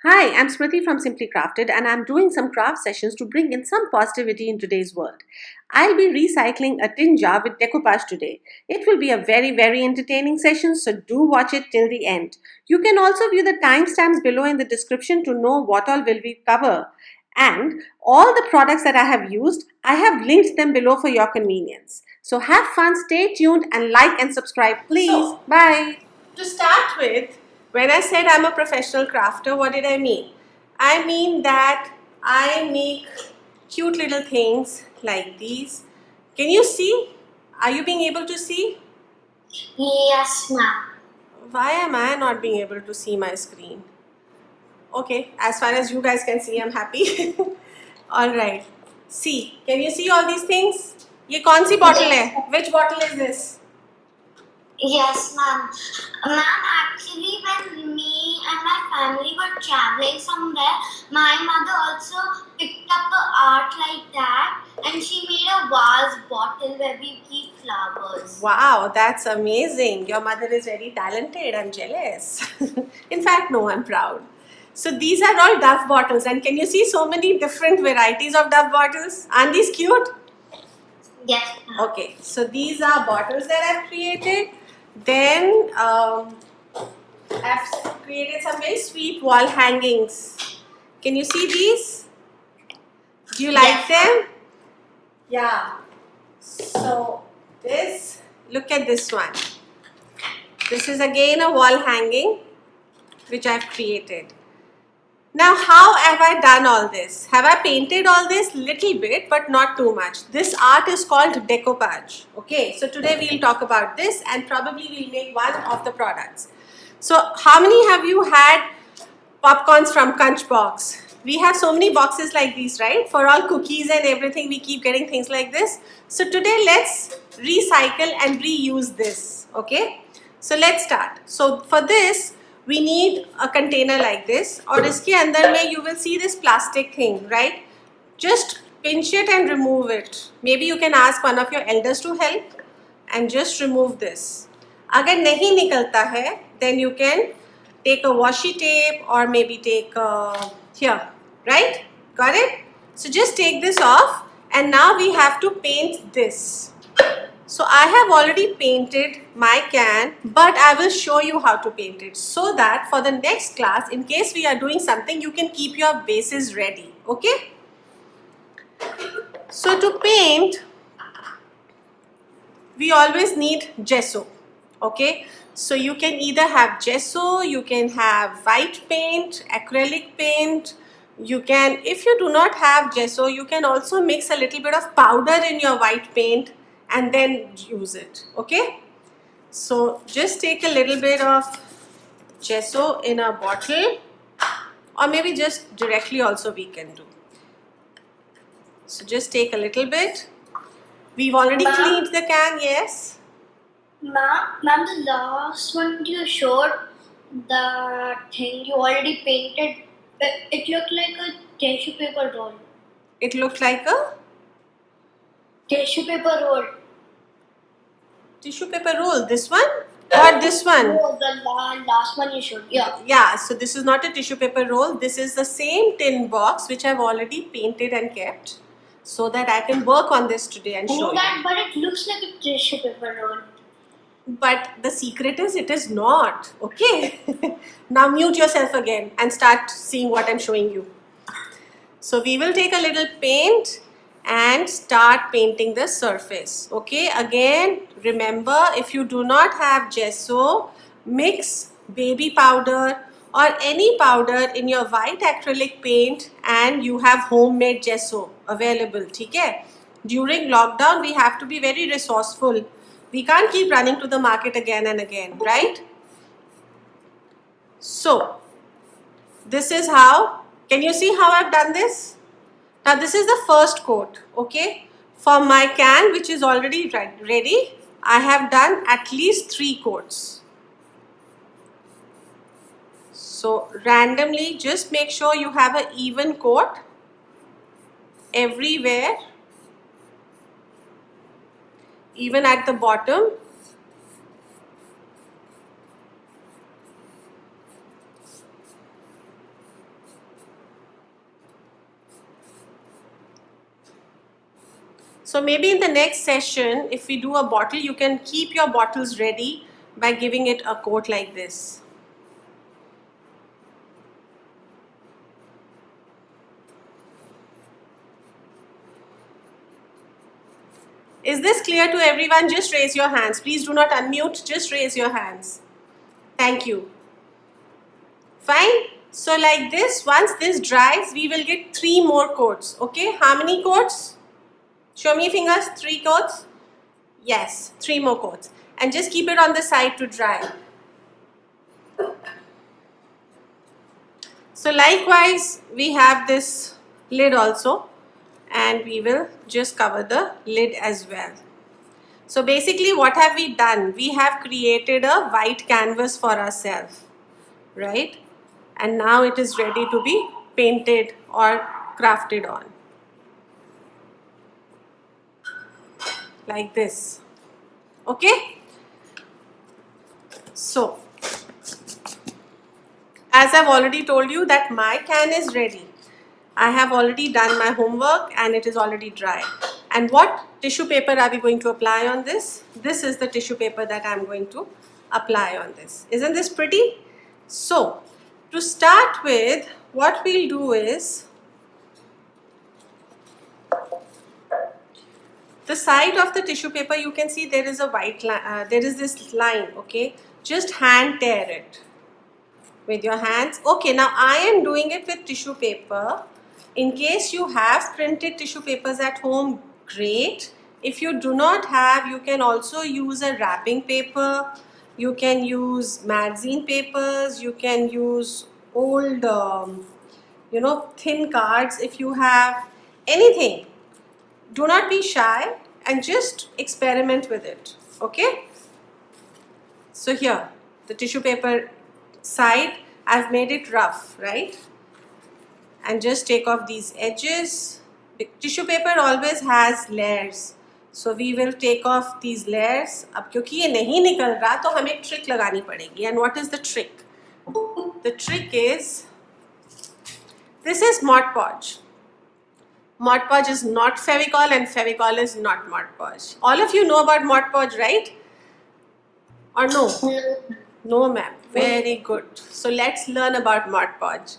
Hi, I'm Smriti from Simply Crafted and I'm doing some craft sessions to bring in some positivity in today's world. I'll be recycling a tin jar with decoupage today. It will be a very entertaining session, so do watch it till the end. You can also view the timestamps below in the description to know what all will we cover. And all the products that I have used, I have linked them below for your convenience. So have fun, stay tuned and like and subscribe please. Bye. To start with, when I said I'm a professional crafter, what did I mean? I mean that I make cute little things like these. Can you see? Are you being able to see? Yes, ma'am. Why am I not being able to see my screen? Okay, as far as you guys can see, I'm happy. Alright. See, can you see all these things? ये कौन सी bottle है? Which bottle is this? Yes, ma'am. Ma'am, actually, when me and my family were traveling somewhere, my mother also picked up a art like that and she made a vase bottle where we keep flowers. Wow, that's amazing. Your mother is very talented. I'm jealous. In fact, no, I'm proud. So these are all Duff bottles, and can you see so many different varieties of Duff bottles? Aren't these cute? Yes, ma'am. Okay, so these are bottles that I've created. Then I've created some very sweet wall hangings. Can you see these? Do you like Yes. them? Yeah. So this, look at this one. This is again a wall hanging which I've created. Now, how have I done all this? Have I painted all this? Little bit, but not too much. This art is called decoupage. Okay, so today we'll talk about this and probably we'll make one of the products. So, how many have you had popcorns from Kunch Box? We have so many boxes like these, right? For all cookies and everything, we keep getting things like this. So, today let's recycle and reuse this. Okay, so let's start. So, for this, we need a container like this, और इसके अंदर में you will see this plastic thing, right? Just pinch it and remove it. Maybe you can ask one of your elders to help and just remove this. अगर नहीं निकलता है, then you can take a washi tape or maybe take here, right? Got it? So just take this off and now we have to paint this. So I have already painted my can, but I will show you how to paint it so that for the next class, in case we are doing something, you can keep your bases ready. Okay? So to paint, we always need gesso. Okay? So you can either have gesso, you can have white paint, acrylic paint. You can, if you do not have gesso, you can also mix a little bit of powder in your white paint and then use it. Okay? So just take a little bit of gesso in a bottle, or maybe just directly also we can do. So just take a little bit. We've already cleaned the can, yes? Ma'am, the last one you showed, the thing you already painted, it looked like a tissue paper roll. It looked like a Tissue paper roll. tissue paper roll. This one or this one? No, the last one you showed. Yeah. Yeah, so this is not a tissue paper roll. This is the same tin box which I've already painted and kept so that I can work on this today and show you. But it looks like a tissue paper roll. But the secret is it is not. Okay. Now mute yourself again and start seeing what I'm showing you. So we will take a little paint and start painting the surface. Okay. Again, remember, if you do not have gesso, mix baby powder or any powder in your white acrylic paint and you have homemade gesso available. Okay? During lockdown, we have to be very resourceful. We can't keep running to the market again and again, right? So, this is how, can you see how I've done this? Now, this is the first coat, okay? For my can, which is already ready, I have done at least 3 coats. So, randomly, just make sure you have an even coat everywhere, even at the bottom. So maybe in the next session, if we do a bottle, you can keep your bottles ready by giving it a coat like this. Is this clear to everyone? Just raise your hands. Please do not unmute. Just raise your hands. Thank you. Fine. So like this, once this dries, we will get 3 more coats. Okay. How many coats? Show me fingers. 3 coats. Yes, 3 more coats. And just keep it on the side to dry. So likewise, we have this lid also. And we will just cover the lid as well. So basically what have we done? We have created a white canvas for ourselves, right? And now it is ready to be painted or crafted on. Like this. Okay? So, as I've already told you that my can is ready. I have already done my homework and it is already dry. And what tissue paper are we going to apply on this? This is the tissue paper that I'm going to apply on this. Isn't this pretty? So, to start with, what we'll do is, the side of the tissue paper, you can see there is a white line, there is this line, okay? Just hand tear it with your hands. Okay, now I am doing it with tissue paper. In case you have printed tissue papers at home, great. If you do not have, you can also use a wrapping paper. You can use magazine papers. You can use old, thin cards if you have anything. Do not be shy and just experiment with it, okay? So here, the tissue paper side, I've made it rough, right? And just take off these edges. The tissue paper always has layers, so we will take off these layers. अब क्योंकि ये नहीं निकल रहा तो हमें एक trick लगानी पड़ेगी. And what is the trick? The trick is, this is Mod Podge. Mod Podge is not Fevicol and Fevicol is not Mod Podge. All of you know about Mod Podge, right? Or no? No, ma'am. Very good. So let's learn about Mod Podge.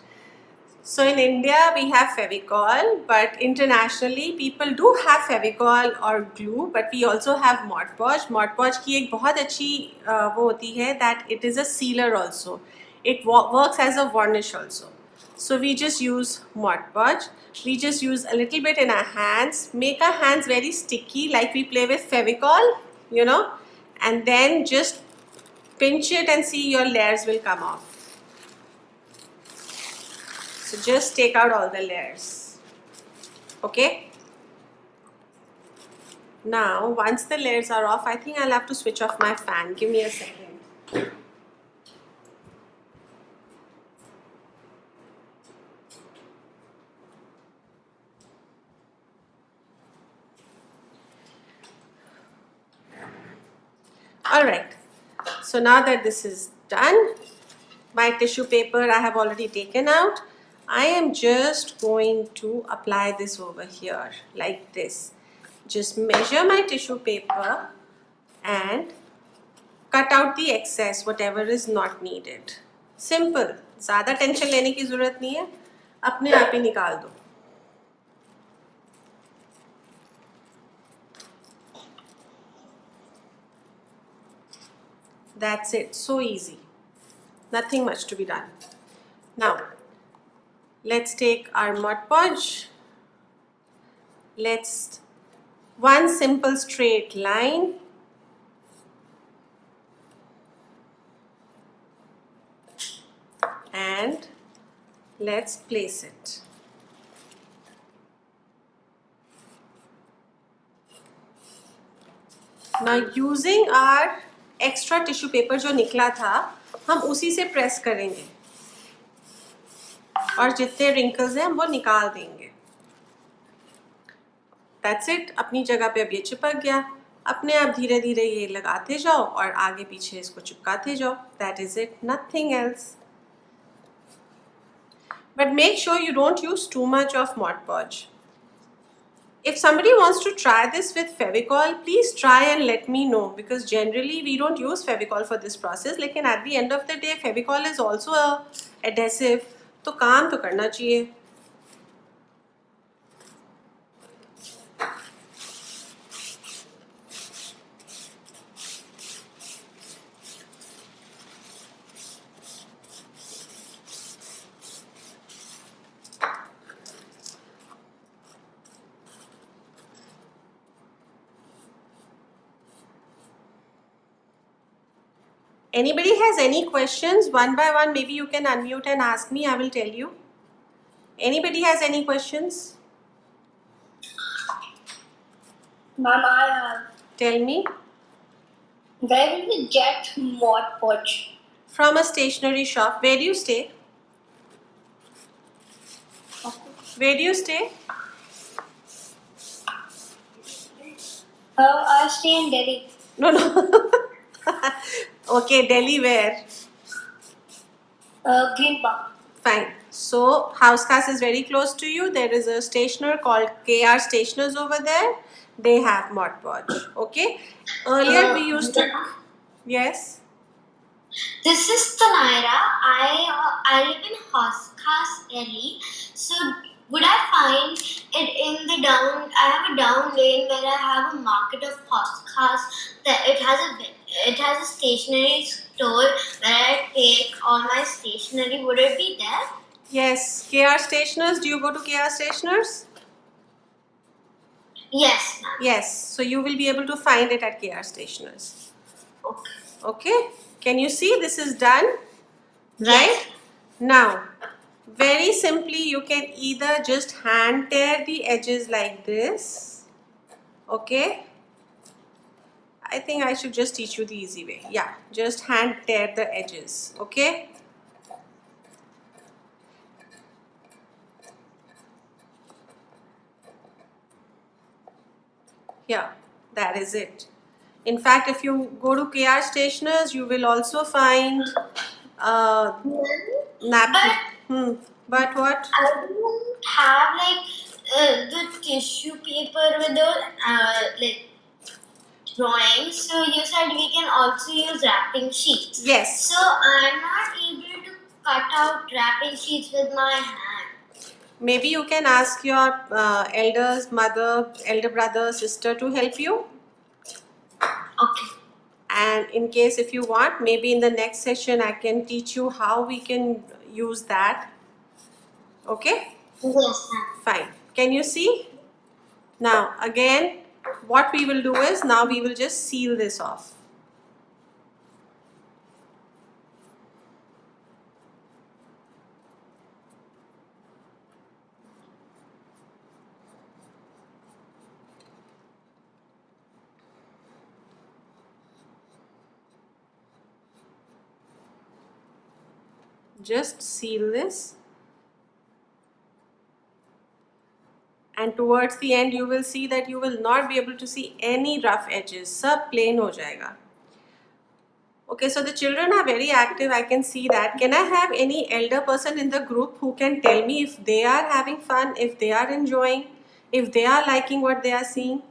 So in India we have Fevicol, but internationally people do have Fevicol or glue, but we also have Mod Podge. Mod Podge की एक बहुत अच्छी वो होती है that it is a sealer also. It works as a varnish also. So we just use Mod Podge. We just use a little bit in our hands, make our hands very sticky like we play with Fevicol, and then just pinch it and see your layers will come off. So just take out all the layers. Okay? Now, once the layers are off, I think I'll have to switch off my fan. Give me a second. Alright. So now that this is done, my tissue paper I have already taken out. I am just going to apply this over here like this. Just measure my tissue paper and cut out the excess, whatever is not needed. Simple. ज़्यादा tension लेने की ज़रूरत नहीं है, अपने आप ही निकाल दो. That's it. So easy. Nothing much to be done. Now, let's take our Mod Podge. Let's one simple straight line. And let's place it. Now using our extra tissue paper जो निकला था, हम उसी से प्रेस करेंगे और जितने wrinkles हैं वो निकाल देंगे. That's it. अपनी जगह पे अब ये चिपक गया. अपने आप धीरे धीरे ये लगाते जाओ और आगे पीछे इसको चिपकाते जाओ. That is it. Nothing else. But make sure you don't use too much of Mod Podge. if somebody wants to try this with Fevicol, please try and let me know, because generally we don't use Fevicol for this process. लेकिन at the end of the day, Fevicol is also a adhesive, तो काम तो करना चाहिए. Anybody has any questions? One by one, maybe you can unmute and ask me. I will tell you. Anybody has any questions? Ma'am, I have. Tell me. Where will we get Mod Podge? From a stationery shop. Where do you stay? Where do you stay? I stay in Delhi. No. Okay, Delhi where? Green Park. Fine. So, Housecast is very close to you. There is a stationer called KR Stationers over there. They have Mod Podge. Okay. Earlier we used to. Yes. This is Tanaira. I live in Housecast, Delhi. So would I find it in the down? I have a down lane where I have a market of Housecast. It has a stationery store where I take all my stationery. Would it be there? Yes. KR Stationers. Do you go to KR Stationers? Yes, ma'am. Yes. So you will be able to find it at KR Stationers. Okay. Okay. Can you see this is done? Right? Yes. Now, very simply, you can either just hand tear the edges like this. Okay. I think I should just teach you the easy way. Yeah, just hand tear the edges. Okay. Yeah, that is it. In fact, if you go to KR Stationers, you will also find napkin. But what? I don't have the tissue paper with the drawings. So you said we can also use wrapping sheets. Yes. So I'm not able to cut out wrapping sheets with my hand. Maybe you can ask your elder brother, sister to help you. Okay. And in case if you want, maybe in the next session I can teach you how we can use that. Okay? Yes, ma'am. Fine. Can you see? Now again, what we will do is, now we will just seal this off. Just seal this, and towards the end you will see that you will not be able to see any rough edges. Sab plain ho jayega. Okay, so the children are very active. I can see that. Can I have any elder person in the group who can tell me if they are having fun, if they are enjoying, if they are liking what they are seeing?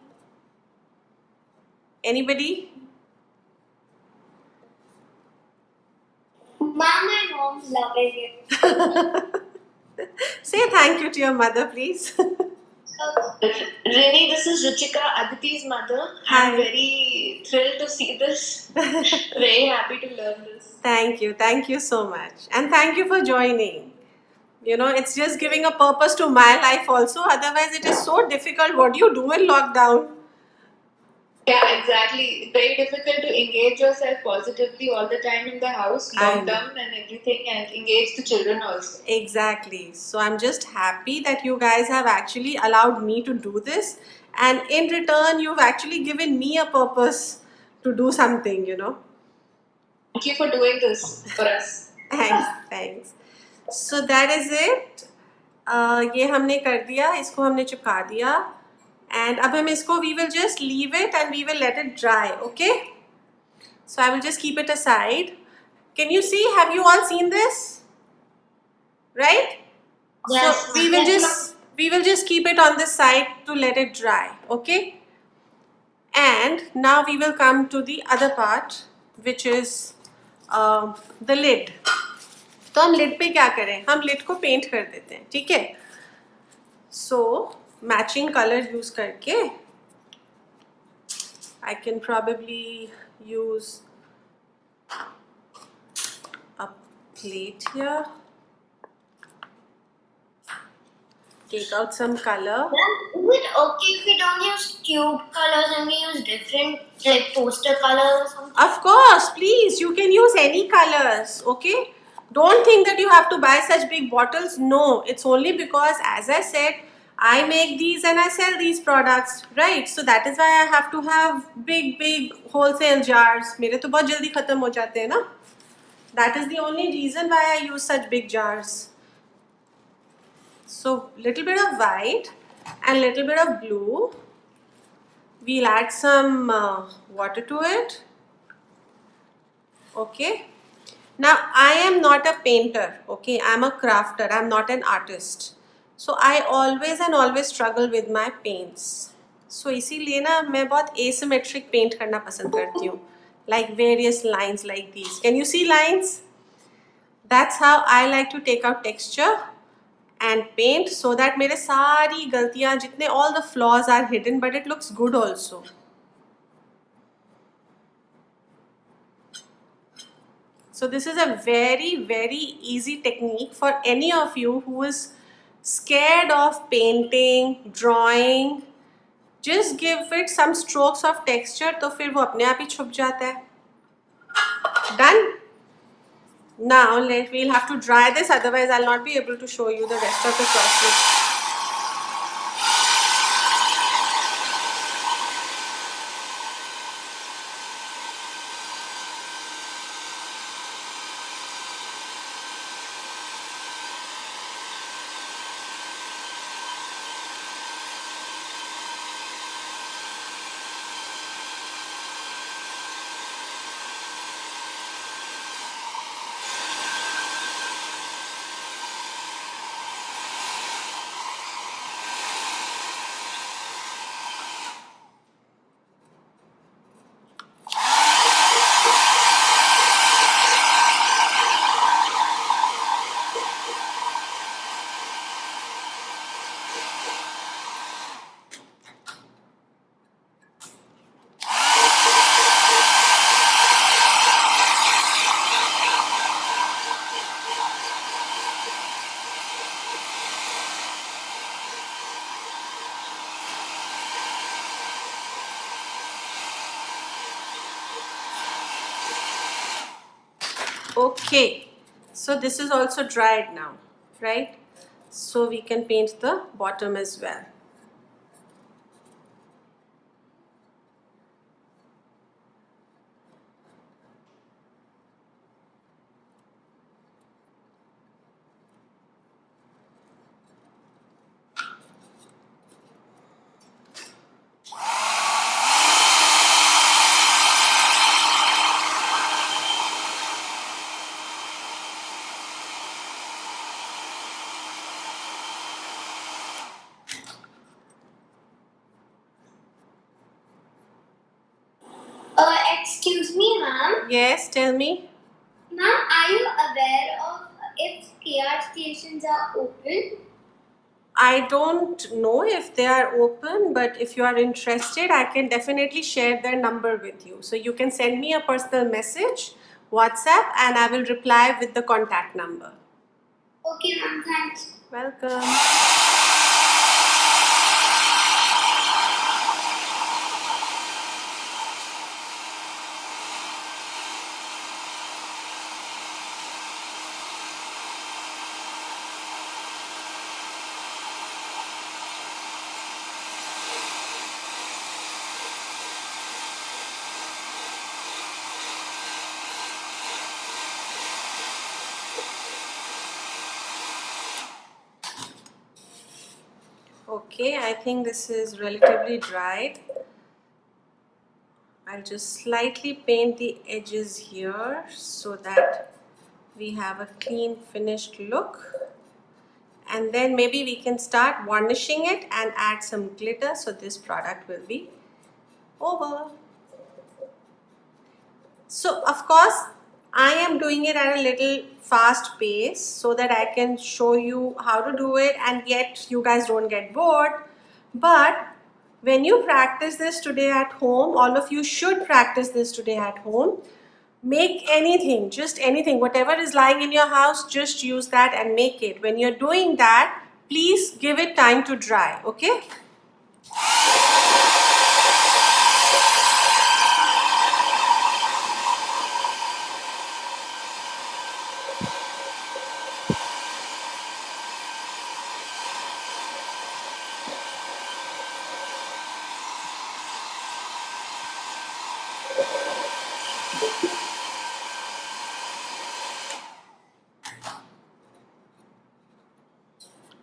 Anybody? Mom, my mom's loving it. Say thank you to your mother, please. Rini, this is Ruchika, Aditi's mother. Hi. I'm very thrilled to see this. Very happy to learn this. Thank you so much. And thank you for joining. You know, it's just giving a purpose to my life also. Otherwise, it is so difficult. What do you do in lockdown? Yeah, exactly. Very difficult to engage yourself positively all the time in the house, I know. lockdown and everything, and engage the children also. Exactly. So I'm just happy that you guys have actually allowed me to do this. And in return, you've actually given me a purpose to do something, you know. Thank you for doing this for us. Thanks. So that is it. ये हमने कर दिया, इसको हमने चिपका दिया. And अब हम इसको, we will just leave it and we will let it dry, okay? So I will just keep it aside. Can you see? Have you all seen this? Right? Yes. So we will just we will just keep it on this side to let it dry, okay? And now we will come to the other part, which is the lid. तो हम lid पे क्या करें? हम lid को paint कर देते हैं, ठीक है? So matching color use करके I can probably use a plate here. Take out some color. Then is it okay if we don't use tube colors and we use different like poster colors or something? Of course, please, you can use any colors, okay? Don't think that you have to buy such big bottles. No, it's only because, as I said, I make these and I sell these products, right? So that is why I have to have big wholesale jars. मेरे तो बहुत जल्दी खत्म हो जाते हैं ना? That is the only reason why I use such big jars. So little bit of white and little bit of blue. We'll add some water to it. Okay. Now I am not a painter. Okay, I'm a crafter. I'm not an artist. So I always struggle with my paints. So इसीलिए ना मैं बहुत asymmetric paint करना पसंद करती हूँ. Like various lines like these. Can you see lines? That's how I like to take out texture and paint so that मेरे सारी गलतियाँ जितने all the flaws are hidden, but it looks good also. So this is a very easy technique for any of you who is scared of painting, drawing. Just give it some strokes of texture तो फिर वो अपने आप ही छुप जाता है. Done? Now we'll have to dry this, otherwise I'll not be able to show you the rest of the process. Okay, so this is also dried now, right? So we can paint the bottom as well. Excuse me, ma'am. Yes, tell me. Ma'am, are you aware of if KR stations are open? I don't know if they are open, but if you are interested, I can definitely share their number with you. So you can send me a personal message, WhatsApp, and I will reply with the contact number. Okay, ma'am. Thanks. Welcome. Okay, I think this is relatively dried. I'll just slightly paint the edges here so that we have a clean finished look. and then maybe we can start varnishing it and add some glitter, so this product will be over. So of course I am doing it at a little fast pace so that I can show you how to do it and yet you guys don't get bored. But when you practice this today at home, all of you should practice this today at home. Make anything, just anything, whatever is lying in your house, just use that and make it. When you're doing that, please give it time to dry, okay?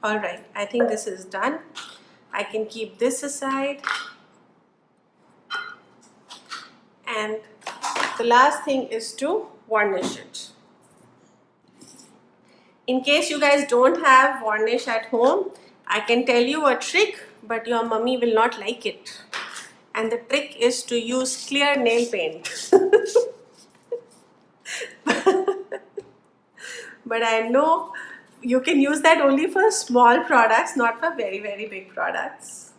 Alright, I think this is done. I can keep this aside. And the last thing is to varnish it. In case you guys don't have varnish at home, I can tell you a trick, but your mummy will not like it. And the trick is to use clear nail paint. But I know you can use that only for small products, not for very, very big products.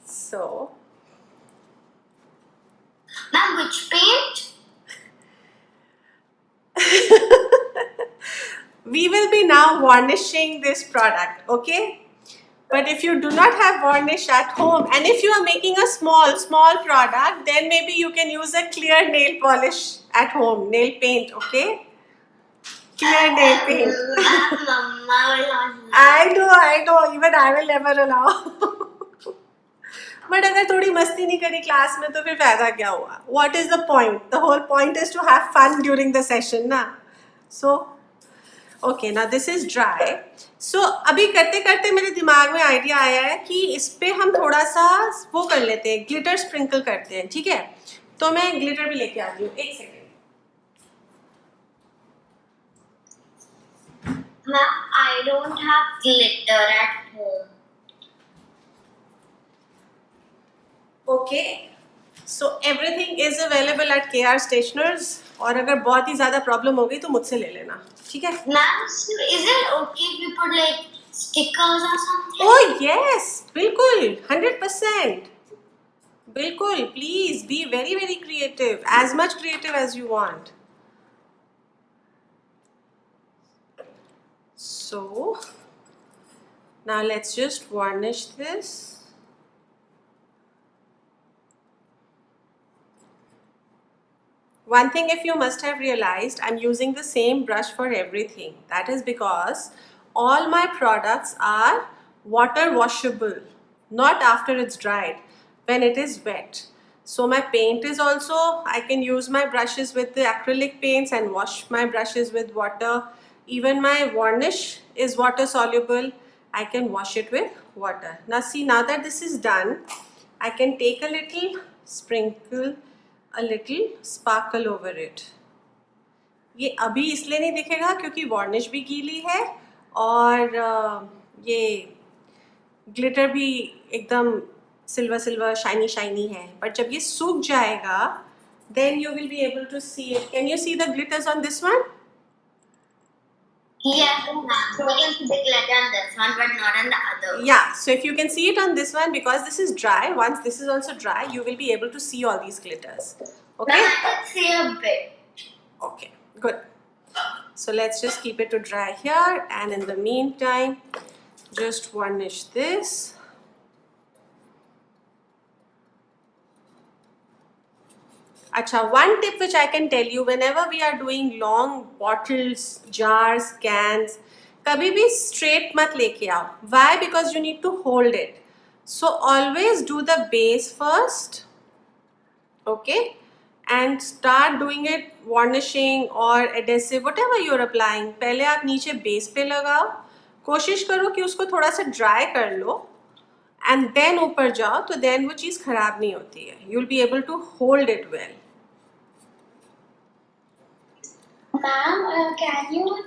So, Ma'am, which paint? we will be now varnishing this product, okay? But if you do not have varnish at home and if you are making a small product, then maybe you can use a clear nail polish at home, nail paint, okay? Clear nail paint. Mama will not like. I know, even I will never allow. But अगर थोड़ी मस्ती नहीं करी class में तो फिर फायदा क्या हुआ? What is the point? The whole point is to have fun during the session, ना? So, okay, now this is dry. So अभी करते करते मेरे दिमाग में आइडिया आया है कि इस पे हम थोड़ा सा वो कर लेते हैं, ग्लिटर स्प्रिंकल करते हैं, ठीक है? तो मैं ग्लिटर भी लेके आती हूँ, एक second. Ma'am, I don't have glitter at home. Okay, so everything is available at KR Stationers. और अगर बहुत ही ज़्यादा प्रॉब्लम हो गई तो मुझसे ले लेना, ठीक है? Ma'am, so is it okay if you put like stickers or something? Oh yes, बिल्कुल, 100%. बिल्कुल, please be very, very creative, as much creative as you want. So, now let's just varnish this. One thing if you must have realized, I'm using the same brush for everything. That is because all my products are water washable, not after it's dried, when it is wet. So my paint is also, I can use my brushes with the acrylic paints and wash my brushes with water. Even my varnish is water soluble. I can wash it with water. Now see, now that this is done, I can take a little sprinkle, a little sparkle over it. ये अभी इसलिए नहीं दिखेगा क्योंकि varnish भी गीली है और ये ग्लिटर भी एकदम सिल्वर सिल्वर शाइनी शाइनी है. बट जब ये सूख जाएगा then you will be able to see it. Can you see the glitters on this one? Yes, ma'am. So we can put the glitter on this one, but not on the other. Yeah, so if you can see it on this one, because this is dry, once this is also dry, you will be able to see all these glitters. Okay? Ma'am, I can see a bit. Okay, good. So let's just keep it to dry here, and in the meantime, just varnish this. Acha, one tip which I can tell you, whenever we are doing long bottles, jars, cans, kabhi bhi straight mat leke aao. Why? Because you need to hold it. So always do the base first, okay? And start doing it varnishing or adhesive, whatever you are applying. पहले आप नीचे base पे लगाओ. कोशिश करो कि उसको थोड़ा सा dry कर लो. And then ऊपर जाओ तो then वो चीज़ खराब नहीं होती है. You'll be able to hold it well. Ma'am, can you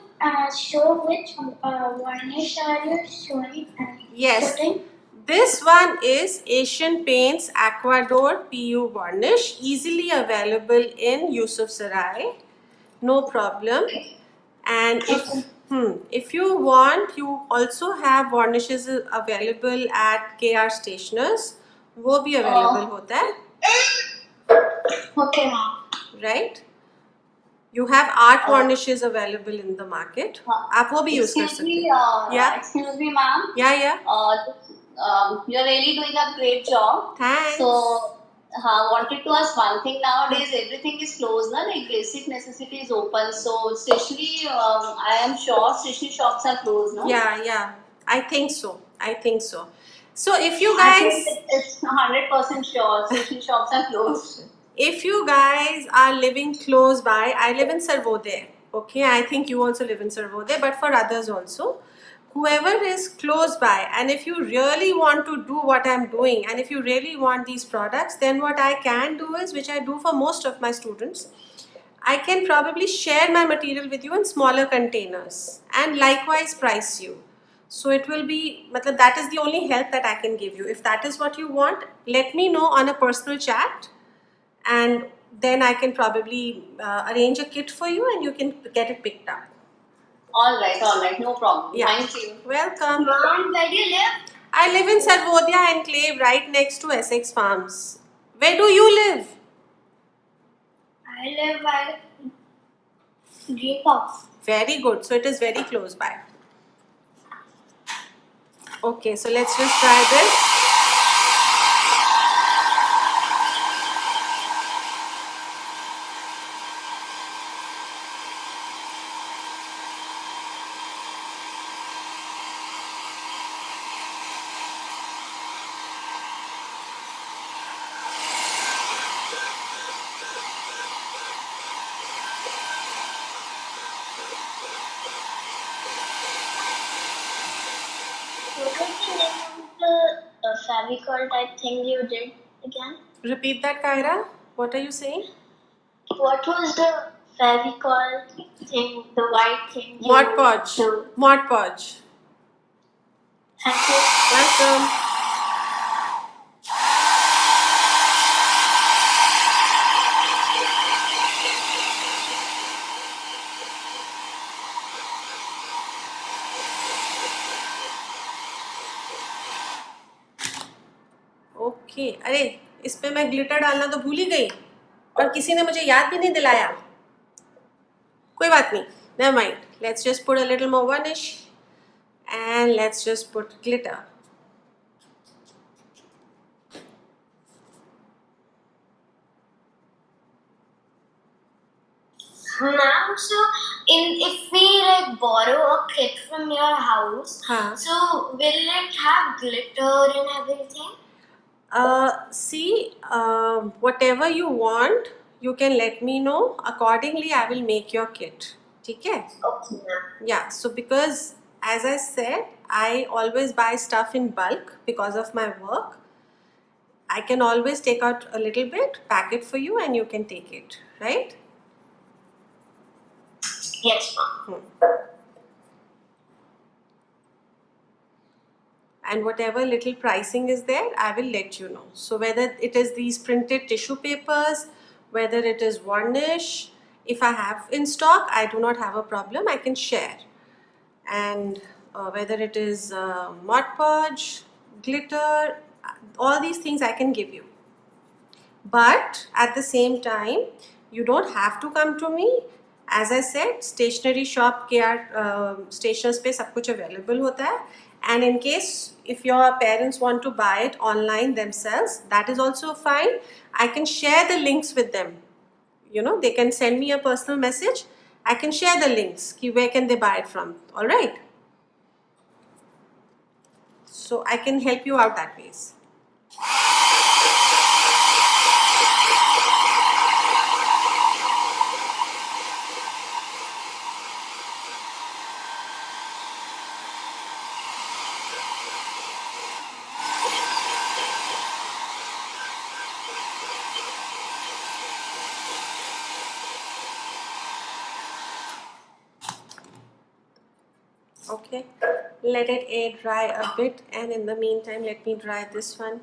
show which varnish are you showing? Yes. Putting? This one is Asian Paints Aquador PU varnish, easily available in Yusuf Sarai. No problem. And if you want, you also have varnishes available at KR Stationers. वो भी available होता है, Okay, ma'am. right? You have art varnishes available in the market. आप वो भी use कर सकते हैं. Yeah. Excuse me, ma'am. Yeah. You're really doing a great job. Thanks. So, wanted to ask one thing. Nowadays, everything is closed, na? Like basic necessity is open. So, stationery, I am sure stationery shops are closed, no? Yeah. I think so. So if you I guys, think it's 100% sure stationery shops are closed. if you guys are living close by, I live in Sarvodaya. Okay, I think you also live in Sarvodaya, but for others also, whoever is close by, and if you really want to do what I'm doing, and if you really want these products, then what I can do is, which I do for most of my students, I can probably share my material with you in smaller containers and likewise price you. So it will be, matlab, that is the only help that I can give you. If that is what you want, let me know on a personal chat, and then I can probably arrange a kit for you and you can get it picked up. All right, no problem. Yeah. Thank you. Welcome. Mom, where do you live? I live in Sarvodaya Enclave, right next to Essex Farms. Where do you live? I live by Green Park. Very good. So it is very close by. Okay, so let's just try this. What was the name of the Favicol type thing you did again? Repeat that, Kyra. What are you saying? What was the Favicol thing, the white thing? you Mod Podge. do? Mod Podge. Thank you. Welcome. Okay, अरे इस पे मैं glitter डालना तो भूल ही गई और किसी ने मुझे याद भी नहीं दिलाया. कोई बात नहीं, never mind. Let's just put a little more varnish and let's just put glitter. Ma'am, so if we like borrow a kit from your house, हाँ. so will it have glitter and everything? See, whatever you want, you can let me know. Accordingly, I will make your kit. ठीक है? Okay, ma'am. Yeah, so because as I said, I always buy stuff in bulk because of my work. I can always take out a little bit, pack it for you, and you can take it, right? Yes, ma'am. And whatever little pricing is there, I will let you know. So whether it is these printed tissue papers, whether it is varnish, if I have in stock, I do not have a problem, I can share. And whether it is Mod Podge, glitter, all these things I can give you. But at the same time, you don't have to come to me. As I said, stationery shop KR stations पे सब कुछ available होता है. And in case if your parents want to buy it online themselves, that is also fine. I can share the links with them. You know, they can send me a personal message. I can share the links. Ki where can they buy it from? All right. So I can help you out that ways. Okay, let it air dry a bit, and in the meantime let me dry this one.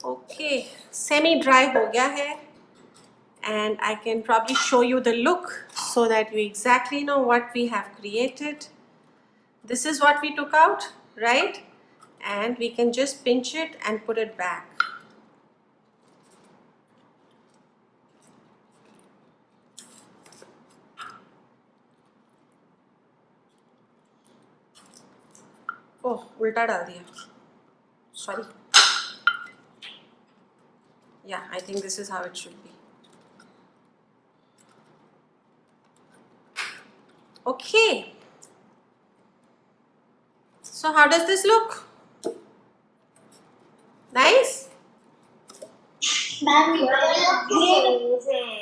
Okay, semi dry हो गया है, and I can probably show you the look so that you exactly know what we have created. This is what we took out, right? And we can just pinch it and put it back. Oh, उल्टा डाल दिया. Sorry. Yeah, I think this is how it should be. Okay. So how does this look? Nice? Ma'am, you look amazing.